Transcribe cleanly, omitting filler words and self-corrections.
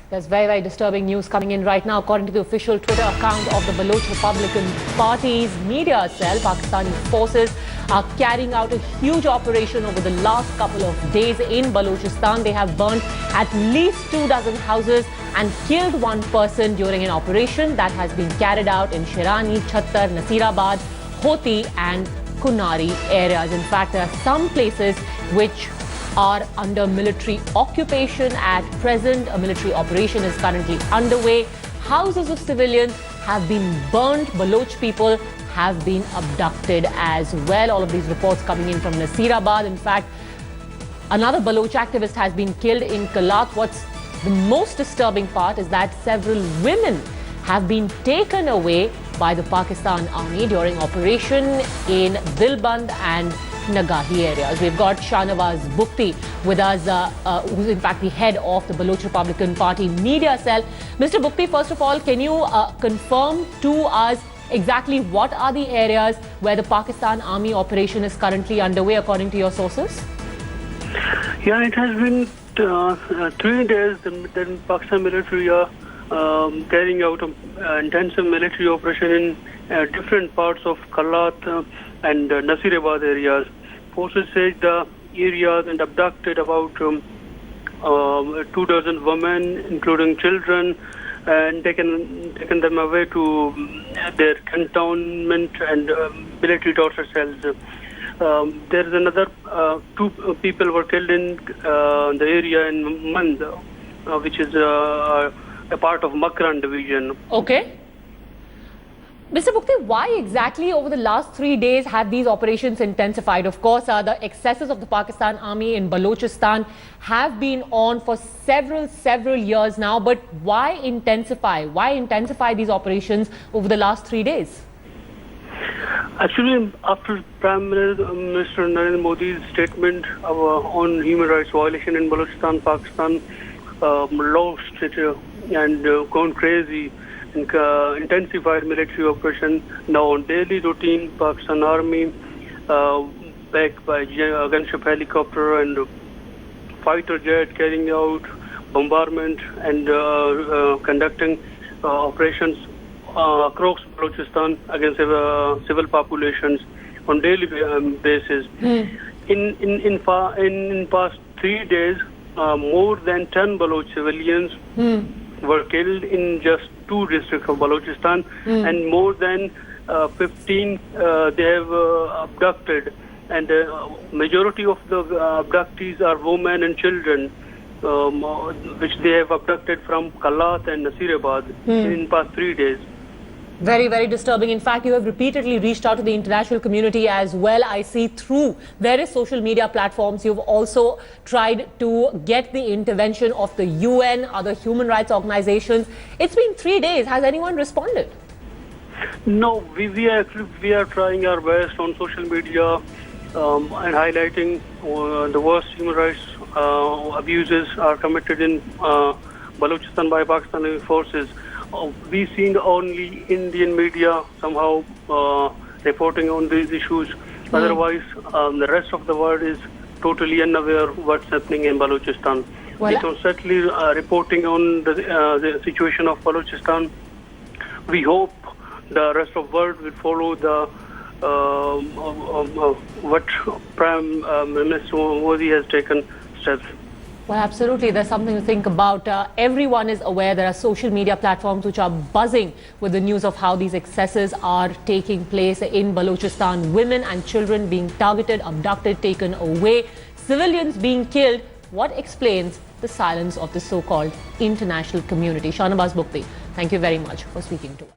There's very disturbing news coming in right now. According to the official Twitter account of the Baloch Republican Party's media cell, Pakistani forces are carrying out a huge operation over the last couple of days in Balochistan. They have burnt at least 24 houses and killed one person during an operation that has been carried out in Shirani, Chattar, Nasirabad, Hoti and Kunari areas. In fact, there are some places which are under military occupation at present. A military operation is currently underway. Houses of civilians have been burnt. Baloch people have been abducted as well. All of these reports coming in from Nasirabad. In fact, another Baloch activist has been killed in Kalat. What's the most disturbing part is that several women have been taken away by the Pakistan Army during operation in Dilband and Nagahi areas. We've got Shahnawaz Bukti with us, who's in fact the head of the Baloch Republican Party media cell. Mr. Bukti, first of all, can you confirm to us exactly what are the areas where the Pakistan Army operation is currently underway according to your sources? Yeah, it has been 3 days that Pakistan military are carrying out an intensive military operation in different parts of Kalat and Nasirabad areas. Forces say the areas and abducted about 24 women, including children, and taken them away to their cantonment and military torture cells. There is another 2 people were killed in the area in Mand, which is a part of Makran division. Okay. Mr. Bukti, why exactly over the last 3 days have these operations intensified? Of course, the excesses of the Pakistan Army in Balochistan have been on for several years now. But why intensify? Why intensify these operations over the last 3 days? Actually, after Prime Minister Narendra Modi's statement on human rights violation in Balochistan, Pakistan lost it and gone crazy. Intensified military operation now on daily routine. Pakistan Army backed by gunship helicopter and fighter jet carrying out bombardment and conducting operations across Balochistan against civil populations on daily basis. In past 3 days, more than 10 Baloch civilians were killed in just 2 districts of Balochistan, and more than 15 they have abducted, and majority of the abductees are women and children, which they have abducted from Kalat and Nasirabad in past 3 days. Very disturbing. In fact, you have repeatedly reached out to the international community as well. I see through various social media platforms. You've also tried to get the intervention of the UN, other human rights organizations. It's been 3 days. Has anyone responded? No, we are trying our best on social media and highlighting the worst human rights abuses are committed in Balochistan by Pakistani forces. We've seen only Indian media somehow reporting on these issues. Otherwise, the rest of the world is totally unaware of what's happening in Balochistan. We're constantly reporting on the situation of Balochistan. We hope the rest of the world will follow the what Prime Minister Modi has taken steps. Well, absolutely. There's something to think about. Everyone is aware there are social media platforms which are buzzing with the news of how these excesses are taking place in Balochistan. Women and children being targeted, abducted, taken away, civilians being killed. What explains the silence of the so-called international community? Shahnawaz Bukti, thank you very much for speaking to us.